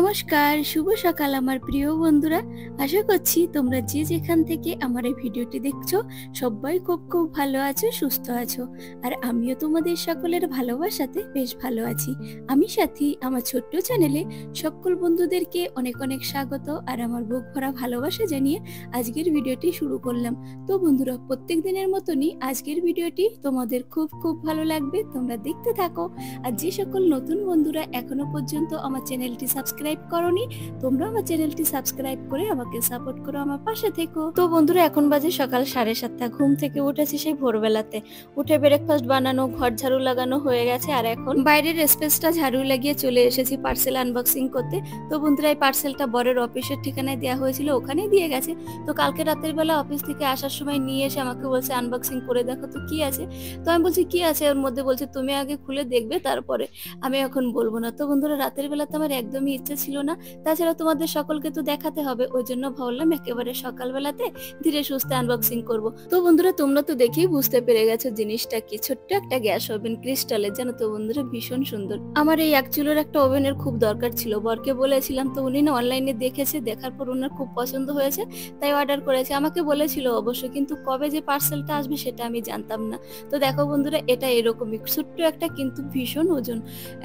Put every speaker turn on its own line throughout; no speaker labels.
নমস্কার, শুভ সকাল আমার প্রিয় বন্ধুরা। আশা করছি তোমরা যে যেখান থেকে আমার এই ভিডিওটি দেখছো সবাই খুব খুব ভালো আছো, সুস্থ আছো। আর আমিও তোমাদের সকলের ভালোবাসাতে বেশ ভালো আছি। আমি সাথী আমার ছোট্ট চ্যানেলে সকল বন্ধুদেরকে অনেক অনেক স্বাগত আর আমার বুক ভরা ভালোবাসা জানিয়ে আজকের ভিডিওটি শুরু করলাম। তো বন্ধুরা, প্রত্যেক দিনের মতনই আজকের ভিডিওটি তোমাদের খুব খুব ভালো লাগবে, তোমরা দেখতে থাকো। আর যে সকল নতুন বন্ধুরা এখনো পর্যন্ত আমার চ্যানেলটি সাবস্ক্রাইব করোনি, তোমরা আমার চ্যানেলটি সাবস্ক্রাইব করে আমাকে সাপোর্ট করো, আমার পাশে থেকো। তো বন্ধুরা, এখন বাজে সকাল 7:30। ঘুম থেকে উঠেছি সেই ভোরবেলাতে। উঠে ব্রেকফাস্ট বানানো, ঘর ঝাড়ু লাগানো হয়ে গেছে। আর এখন বাইরের স্পেসটা ঝাড়ু লাগিয়ে চলে এসেছি পার্সেল আনবক্সিং করতে। তো বন্ধুরা, এই পার্সেলটা বরের অফিসের ঠিকানায় দেওয়া হয়েছিল, ওখানেই দিয়ে গেছে। তো কালকে রাতের বেলা অফিস থেকে আসার সময় নিয়ে এসে আমাকে বলছে আনবক্সিং করে দেখো তো কি আছে। তো আমি বলছি কি আছে ওর মধ্যে, বলছে তুমি আগে খুলে দেখবে তারপরে, আমি এখন বলবো না। তো বন্ধুরা, রাতের বেলা তো আমার একদমই ইচ্ছে ছিল না, তাছাড়া তোমাদের সকলকে তো দেখাতে হবে, ওই জন্য ভাবলাম একেবারে সকালবেলাতে ধীরে সুস্থে আনবক্সিং করব। তো বন্ধুরা, তোমরা তো দেখেই বুঝতে পেরে গেছো জিনিসটা কি। ছোট্ট একটা গ্যাস ওভেন, ক্রিস্টালের, জানো তো বন্ধুরা, ভীষণ সুন্দর। আমার এই এক চুলোর একটা ওভেনের খুব দরকার ছিল, বরকে বলেছিলাম। তো উনি না অনলাইনে দেখেছে, দেখার পর ওনার খুব পছন্দ হয়েছে, তাই অর্ডার করেছে। আমাকে বলেছিল অবশ্য, কিন্তু কবে যে পার্সেলটা আসবে সেটা আমি জানতাম না। তো দেখো বন্ধুরা, এটা এরকমই ছোট্ট একটা, কিন্তু ভীষণ ওজন।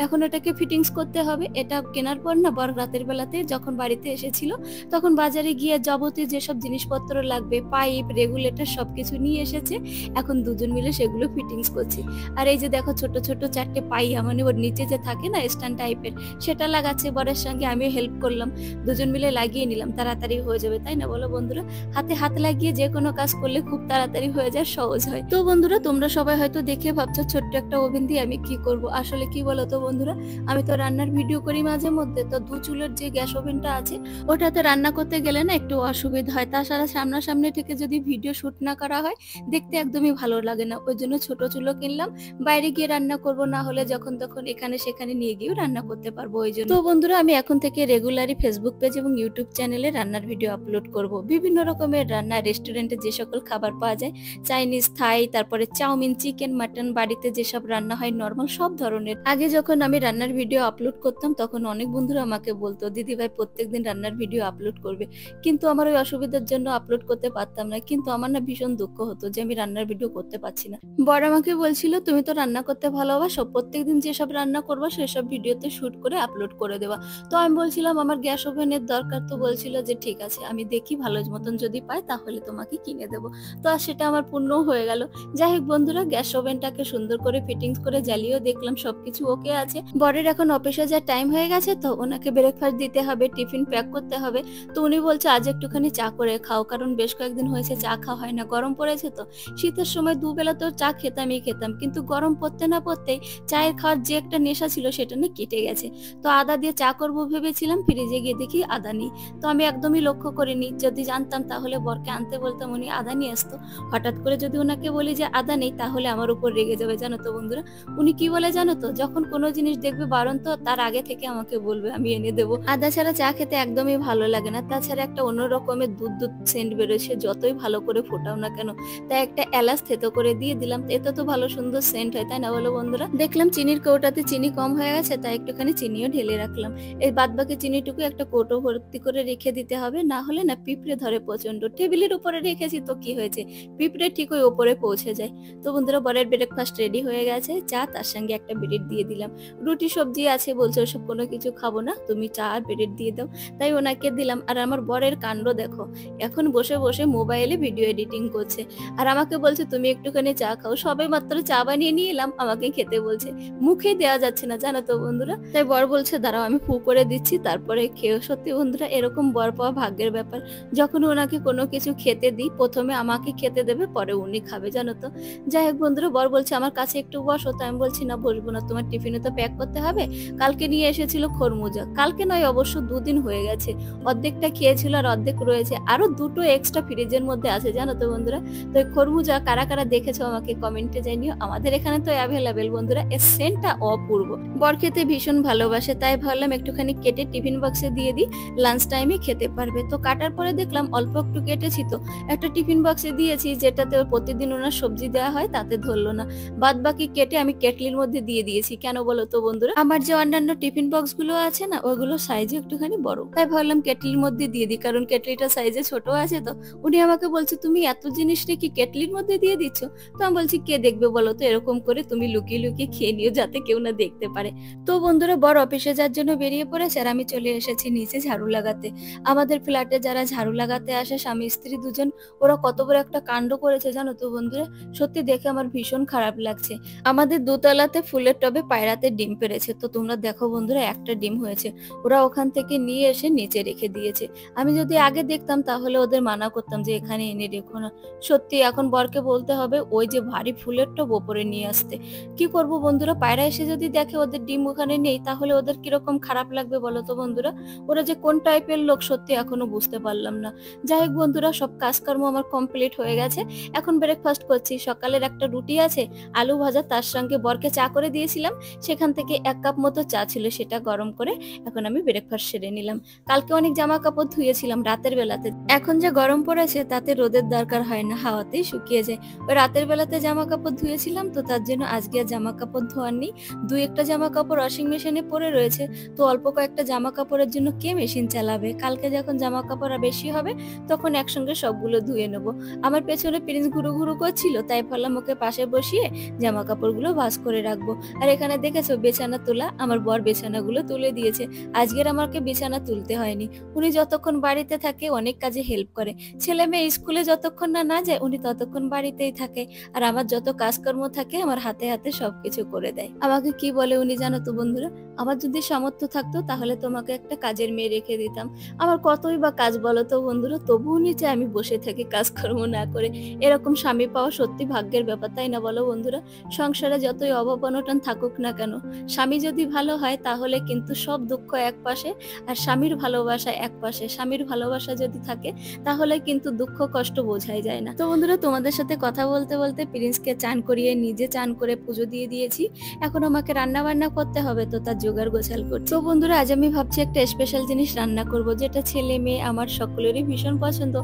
এখন এটাকে ফিটিংস করতে হবে। এটা কেনার পর না বর রাতের বেলাতে যখন বাড়িতে এসেছিল, তখন বাজারে গিয়ে যাবতীয় যেসব জিনিসপত্র লাগবে, পাইপ, রেগুলেটর সবকিছু নিয়ে এসেছে। এখন দুজন মিলে সেগুলো ফিটিংস করছি। আর এই যে দেখো ছোট ছোট 4টে পাইয়া, মানে ওর নিচে যে থাকে না স্ট্যান্ড টাইপের, সেটা লাগাচ্ছে বরের সঙ্গে, আমিও হেল্প করলাম। দুজন মিলে লাগিয়ে নিলাম, তাড়াতাড়ি হয়ে যাবে, তাই না বলো বন্ধুরা? হাতে হাত লাগিয়ে যে কোনো কাজ করলে খুব তাড়াতাড়ি হয়ে যায়, সহজ হয়। তো বন্ধুরা, তোমরা সবাই হয়তো দেখে ভাবছো ছোট্ট একটা ওভেন দিয়ে আমি কি করব। আসলে কি বলো তো বন্ধুরা, আমি তো রান্নার ভিডিও করি মাঝে মধ্যে। তো 2 চুলের যে গ্যাস ওভেনটা আছে, ওটাতে রান্না করতে গেলে না একটু অসুবিধা হয়। তাছাড়া সামনাসামনি থেকে যদি ভিডিও শুট না করা হয়, দেখতে একদমই ভালো লাগে না। ওই জন্য ছোট চুলো কিনলাম, বাইরে গিয়ে রান্না করব, না হলে যখন তখন এখানে সেখানে নিয়ে গিয়েও রান্না করতে পারবো। ওই জন্য তো বন্ধুরা, আমি এখন থেকে রেগুলারই ফেসবুক পেজ এবং ইউটিউব চ্যানেলে রান্নার ভিডিও আপলোড করব। বিভিন্ন রকমের রান্না, রেস্টুরেন্টে যে সকল খাবার পাওয়া যায়, চাইনিজ, থাই, তারপরে চাউমিন, চিকেন, মাটন, বাড়িতে যেসব রান্না হয় নর্মাল সব ধরনের। আগে যখন আমি রান্নার ভিডিও আপলোড করতাম, তখন অনেক বন্ধুরা আমাকে বলতো দিদি ভাই প্রত্যেকদিন রান্নার ভিডিও আপলোড করবে, কিন্তু আমার ওই অসুবিধার জন্য আপলোড করতে পারতাম না। কিন্তু আমার না ভীষণ দুঃখ হতো যে আমি রান্নার ভিডিও করতে পারছি না। বর আমাকে বলছিল তুমি তো রান্না করতে ভালোবাসো, প্রত্যেকদিন যেসব রান্না করবো সেসব ভিডিওতে শুট করে আপলোড করে দেওয়া। তো আমি বলছিলাম আমার গ্যাস ওভেনের দরকার। তো বলছিল যে ঠিক আছে, আমি দেখি ভালো মতন যদি পাই তাহলে তোমাকে কিনে দেবো। তো আর সেটা আমার পূর্ণ হয়ে গেল। যাই হোক বন্ধুরা, গ্যাস ওভেনটাকে সুন্দর করে ফিটিংস করে জ্বালিয়েও দেখলাম সবকিছু ওকে আছে। বরের এখন অফিসে যাওয়ার টাইম হয়ে গেছে, তো ওনাকে ব্রেকফাস্ট দিতে হবে, টিফিন প্যাক করতে হবে। তো উনি বলছে আজ একটুখানি চা করে খাও, কারণ বেশ কয়েকদিন হয়েছে চা খাওয়া হয় না, গরম পড়েছে তো। শীতের সময় দুবেলা তো চা খেতামই খেতাম, কিন্তু গরম পড়তে না পড়তেই চায়ের খাওয়ার যে একটা নেশা ছিল সেটা না কেটে গেছে। তো আদা দিয়ে চা করবো ভেবেছিলাম, ফ্রিজে গিয়ে দেখি আদা নেই। তো আমি একদমই লক্ষ্য করিনি, যদি জানতাম তাহলে বরকে আনতে বলতাম, উনি আদা নিয়ে আসতো। হঠাৎ করে যদি ওনাকে বলি যে আদা নেই, তাহলে আমার উপর রেগে যাবে, জানো তো বন্ধুরা। উনি কি বলে জানো তো, যখন কোনো জিনিস দেখবে বারন্ত, তার আগে থেকে আমাকে বলবে, আমি এনে দেবো। আদা ছাড়া চা খেতে একদমই ভালো লাগে না। তাছাড়া একটা অন্য রকমের দুধ দুধ সেন্ট বেরোচ্ছে, যতই ভালো করে ফোটাও না কেন। তাই একটা এলাচ থেতো করে দিয়ে দিলাম, এতে তো ভালো সুন্দর সেন্ট হয়, তাই না বলো বন্ধুরা? দেখলাম চিনির কৌটাতে চিনি কম হয়ে গেছে, তাই একটুখানি চিনিও ঢেলে রাখলাম। এই বাদবাকি চিনিটুকু একটা কৌটো ভর্তি করে রেখে দিতে হবে, না হলে না পিঁপড়ে ধরে প্রচন্ড। টেবিলের উপরে রেখেছি তো কি হয়েছে, পিঁপড়ে ঠিক ওই ওপরে পৌঁছে যায়। তো বন্ধুরা, বরের ব্রেকফাস্ট রেডি হয়ে গেছে, চা, তার সঙ্গে একটা ব্রেড দিয়ে দিলাম। রুটি সবজি আছে, বলছে ওসব কোনো কিছু খাবো না, তুমি চা আর ব্রেড দিয়ে দাও, তাই ওনাকে দিলাম। আর আমার বরের কাণ্ড দেখো, এখন বসে বসে মোবাইলে ভিডিও এডিটিং করছে, আর আমাকে বলছে তুমি একটুখানি চা খাও। সবে মাত্র চা বানিয়ে নিয়ে এলাম, আমাকে খেতে বলছে, মুখে দেওয়া যাচ্ছে না, জানো তো বন্ধুরা। তাই বর বলছে দাঁড়াও আমি ফু করে দিচ্ছি, তারপরে খেয়ে। সত্যি বন্ধুরা, এরকম বর পাওয়া ভাগ্যের ব্যাপার। যখন ওনাকে কোনো কিছু খেতে দিই, প্রথমে আমাকে খেতে দেবে, পরে উনি খাবে, জানো তো। যাই হোক বন্ধুরা, বর বলছে আমার কাছে একটু বসো, তো আমি বলছি না বসবো না, তোমার টিফিনে তো প্যাক করতে হবে। কালকে নিয়ে এসেছিল খরমুজা, কালকে নয় অবশ্য 2 দিন হয়ে গেছে। অর্ধেকটা খেয়েছিল আর অর্ধেক রয়েছে, আরো 2টো এক্সট্রা ফ্রিজের মধ্যে আছে, জানো তো বন্ধুরা। তো এই খরমুজা কারা কারা দেখেছো আমাকে কমেন্টে জানিও। আমাদের এখানে তো অ্যাভেলেবেল বন্ধুরা, এর সেন্টটা অপূর্ব। বর খেতে ভীষণ ভালোবাসে, তাই ভাবলাম একটুখানি কেটে টিফিন বক্সে দিয়ে দিই, লাঞ্চ টাইমে খেতে পারবে। তো কাটার পরে দেখলাম অল্প একটু কেটেছি, তো একটা টিফিন বক্সে দিয়েছি, যেটাতে প্রতিদিন ওনার সবজি দেওয়া হয়, তাতে ধরলো না। বাদ বাকি কেটে আমি কেটলির মধ্যে দিয়ে দিয়েছি। কেন বলো তো বন্ধুরা, আমার যে অন্যান্য টিফিন বক্স গুলো আছে না, ওগুলো সাইজে একটুখানি বড়। তাই ভাবলাম কেটলির মধ্যে দিয়ে দিই, কারণ কেটলিটা সাইজে ছোট আছে। তো উনি আমাকে বলছে, তুমি এত জিনিস কি কেটলির মধ্যে দিয়ে দিচ্ছ? তো আমি বলছি, কে দেখবে বলো তো, এরকম করে তুমি লুকিয়ে লুকিয়ে খেয়ে নিও যাতে কেউ না দেখতে পারে। তো বন্ধুরা, বর অফিসে যাওয়ার জন্য বেরিয়ে পড়েছে আর আমি চলে এসেছি নিচে ঝাড়ু লাগাতে। আমাদের ফ্ল্যাটে যারা ঝাড়ু লাগাতে আসে স্বামী স্ত্রী দুজন, ওরা কত বড় একটা কাণ্ড করেছে জানো তো বন্ধুরা। সত্যি দেখে আমার ভীষণ খারাপ লাগছে। আমাদের দোতলাতে ফুলের টবে পায়রাতে ডিম পেড়েছে। তো তোমরা দেখো বন্ধুরা, একটা ডিম হয়েছে, ওরা ওখান থেকে নিয়ে এসে নিচে রেখে দিয়েছে। আমি যদি আগে দেখতাম তাহলে ওদের মানা করতাম যে এখানে এনে রেখো না। সত্যি এখন বরকে বলতে হবে ওই যে ভারী ফুলের টব ওপরে নিয়ে আসতে। কি করব বন্ধুরা, পায়রা এসে যদি দেখে ওদের ডিম ওখানে নেই তাহলে ওদের কিরকম খারাপ লাগবে বলো তো বন্ধুরা। ওরা যে কোন টাইপের লোক সত্যি এখনো বুঝতে পারলাম না। যাই হোক বন্ধুরা, সব কাজকর্ম আমার কমপ্লিট হয়ে গেছে। এখন ব্রেকফাস্ট করছি। সকালের একটা রুটি আছে, আলু ভাজা, তার সঙ্গে বরকে চা করে দিয়েছিলাম। সেখান থেকে 1 কাপ মতো চা ছিল, সেটা গরম করে এখন আমি ব্রেকফাস্ট সেরে নিলাম। কালকে অনেক জামা কাপড় ধুয়েছিলাম রাতের বেলাতে। এখন যে গরম পড়েছে তাতে রোদের দরকার হয় না, হাওয়াতেই শুকিয়ে যায়। ওই রাতের বেলাতে জামা কাপড় ধুয়েছিলাম, তো তার জন্য আজকে আর জামা কাপড় ধোয়ার নেই। 2-1টা জামা কাপড় ওয়াশিং মেশিনে পড়ে রয়েছে। তো অল্প কয়েকটা জামা কাপড়ের জন্য কে মেশিন চালাবে? কালকে যখন জামা কাপড় বেশি হবে তখন একসঙ্গে সবগুলো ধুয়ে নেব। আমার পেছনে প্রিন্স ঘুরু ঘুরু করছিল, তাই ভাবলাম ওকে পাশে বসিয়ে জামা কাপড়গুলো ভাঁজ করে রাখবো। আর এখানে দেখেছো বিছানা তোলা, আমার বর বিছানাগুলো তুলে দিয়েছে। আজকের আমাকে বিছানা তুলতে হয়নি। উনি যতক্ষণ বাড়িতে থাকে অনেক কাজে হেল্প করে। ছেলে মেয়ে স্কুলে যতক্ষণ না যায় উনি ততক্ষণ বাড়িতেই থাকে। আর আমার যত কাজকর্ম থাকে আমার হাতে হাতে সবকিছু করে দেয়। আমাকে কি বলে উনি জানো তো বন্ধুরা, আমার যদি সামর্থ্য থাকতো তাহলে তোমাকে একটা কাজের মেয়ে রেখে দিতাম। আমার কতই বা কাজ বলো তো বন্ধুরা, তবু উনি চায় আমি বসে থাকি কাজকর্ম না করে। এরকম স্বামী পাওয়া সত্যি ভাগ্যের ব্যাপার, তাই না বলো বন্ধুরা। সংসারে যতই অভাব অনটন থাকুক না কেন, স্বামী যদি ভালো হয় তাহলে কিন্তু সব দুঃখ এক পাশে, আর স্বামীর ভালোবাসা এক পাশে। স্বামীর ভালোবাসা যদি থাকে তাহলে কিন্তু দুঃখ কষ্ট বোঝাই যায় না। তো বন্ধুরা, তোমাদের সাথে কথা বলতে বলতে প্রিন্সকে চান করিয়ে নিজে চান করে পুজো দিয়ে দিয়েছি। এখন আমাকে রান্না বান্না করতে হবে, তো তার জোগাড় গোছাল করছি। তো বন্ধুরা, আজ আমি ভাবছি একটা স্পেশাল জিনিস রান্না করব, যেটা ছেলে মেয়ে আমার সকলেরই ভীষণ পছন্দ।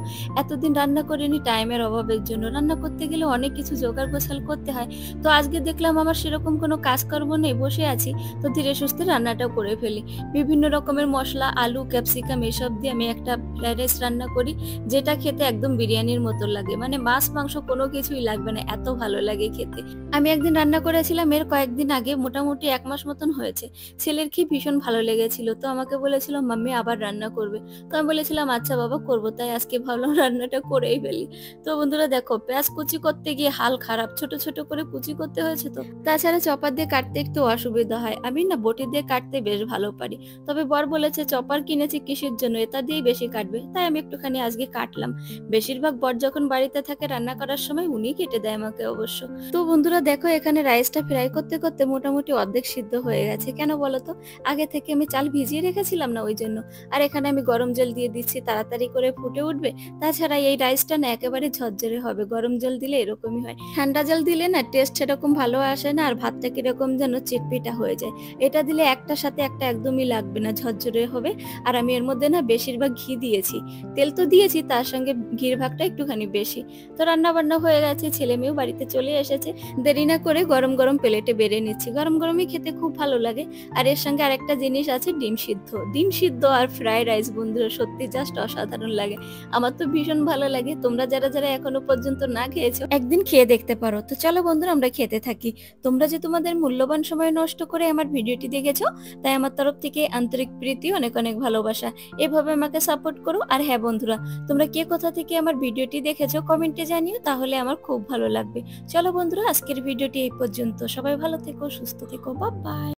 এতদিন রান্না করিনি টাইমের অভাবের জন্য। রান্না করতে গেলে অনেক কিছু জোগাড় গোছাল করতে হয়। তো আজকে দেখলাম আমার সেরকম কোনো কাজকর্ম নেই, বসে আছি, তো ধীরে সুস্থে রান্নাটা করে ফেলি। বিভিন্ন রকমের মশলা, আলু, ক্যাপসিকাম এসব দিয়ে আমি একটা ফ্রাইড রাইস রান্না করি, যেটা খেতে একদম বিরিয়ানির মতো লাগে। মানে মাছ মাংস কোনো কিছুই লাগবে না, এত ভালো লাগে খেতে। আমি একদিন রান্না করেছিলাম এর কয়েকদিন আগে, মোটামুটি 1 মাস মতন হয়েছে। ছেলের কি ভীষণ ভালো লেগেছিল, তো আমাকে বলেছিল মাম্মি আবার রান্না করবে। তো আমি বলেছিলাম আচ্ছা বাবা করবো, তাই আজকে ভাবলাম রান্নাটা করেই ফেলি। তো বন্ধুরা দেখো, পেঁয়াজ কুচি করতে গিয়ে হাল খারাপ, ছোট ছোট করে কুচি করতে হয়েছে। তো তাছাড়া চপার দিয়ে কাটতে একটু অসুবিধা হয়। আমি না বটি দিয়ে কাটতে বেশ ভালো পারি। তবে বর বলেছে চপার কিনেছি কিসের জন্য, এটা দিয়েই বেশি কাটবে, তাই আমি একটুখানি আজকে কাটলাম। বেশিরভাগ বর যখন বাড়িতে থাকে রান্না করার সময় উনি কেটে দেয় আমাকে অবশ্য। তো বন্ধুরা দেখো, এখানে রাইসটা ফ্রাই করতে করতে মোটামুটি অর্ধেক সিদ্ধ হয়ে গেছে। কেন বলতো, আগে থেকে আমি চাল ভিজিয়ে রেখেছিলাম না, ওই জন্য। আর এখানে আমি গরম জল দিয়ে দিচ্ছি, তাড়াতাড়ি করে ফুটে উঠবে। তাছাড়া এই রাইসটা না একেবারে ঝরঝরে হবে, গরম জল দিলে এরকমই হয়। ঠান্ডা জল দিলে না টেস্ট সেরকম ভালো আসে না, আর ভাতটা কিরকম যেন চিটপিটা হয়ে যায়। এটা দিলে একটার সাথে একটা একদমই লাগবে না, ঝরঝরে হবে। আর আমি এর মধ্যে না বেশিরভাগ ঘি দিয়েছি, তেল তো দিয়েছি, তার সঙ্গে ঘির ভাগটা একটুখানি বেশি। তো রান্না বান্না হয়ে গেছে, ছেলে মেয়েও বাড়িতে চলে এসেছে। দেরি না করে গরম গরম প্লেটে বেড়ে নিচ্ছি। গরম গরমই খেতে খুব ভালো লাগে। আর এর সঙ্গে আরেকটা জিনিস আছে, ডিম সিদ্ধ। ডিম সিদ্ধ আর ফ্রাইড রাইস বন্ধুরা সত্যি জাস্ট অসাধারণ লাগে। আমার তো ভীষণ ভালো লাগে। তোমরা যারা যারা এখনো পর্যন্ত না খেয়েছো একদিন খেয়ে দেখতে পারো। তো চলো বন্ধুরা, আমরা খেতে থাকি। তোমরা যে তোমাদের মূল্যবান সময় নষ্ট করে আমার ভিডিওটি দেখেছো, তাই আমার তরফ থেকে আন্তরিক প্রীতি, অনেক অনেক ভালোবাসা। এভাবে আমাকে সাপোর্ট করো। আর হ্যাঁ বন্ধুরা, তোমরা কে কোথা থেকে আমার ভিডিওটি দেখেছো কমেন্টে জানিও, তাহলে আমার খুব ভালো লাগবে। চলো বন্ধুরা, আজকের ভিডিওটি এই পর্যন্ত। সবাই ভালো থেকো, সুস্থ থেকো, বাই বাই।